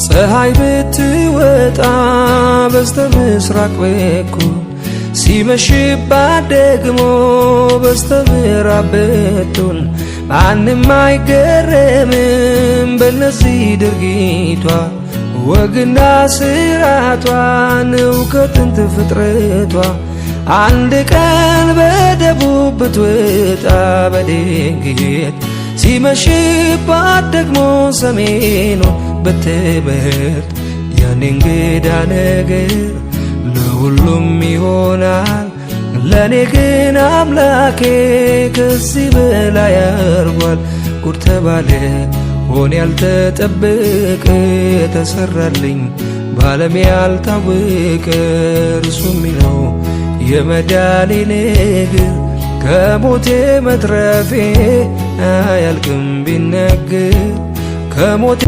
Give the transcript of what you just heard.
ፀሐይ ብትወጣ በስተ ምስራቅ በኩል ሲመሽባት ደግሞ በስተ ምዕራብ በኩል ማንም አይገረምም በነዚህ ድርጊቷ ወግና ስራቷ ነው ከጥንት ፍጥረቷ አንድ ቀን በደቡብ ብትወጣ በድንገት ሲመሽባት ደግሞ ሰሜኑን ብትመርጥ ያኔ እንግዳ ነገር ለሁሉም ይሆናል ለኔ ግን አምላኬ ከዚህ በላይ አርጓል ጉድ ተባለ ሆነ ያልተጠበቀ ተሰራልኝ ባለም ያልታወቀ እርሱም ነው የመዳኔ ነገር ከሞቴ መትረፌ አያልቅም ቢነገር ከሞቴ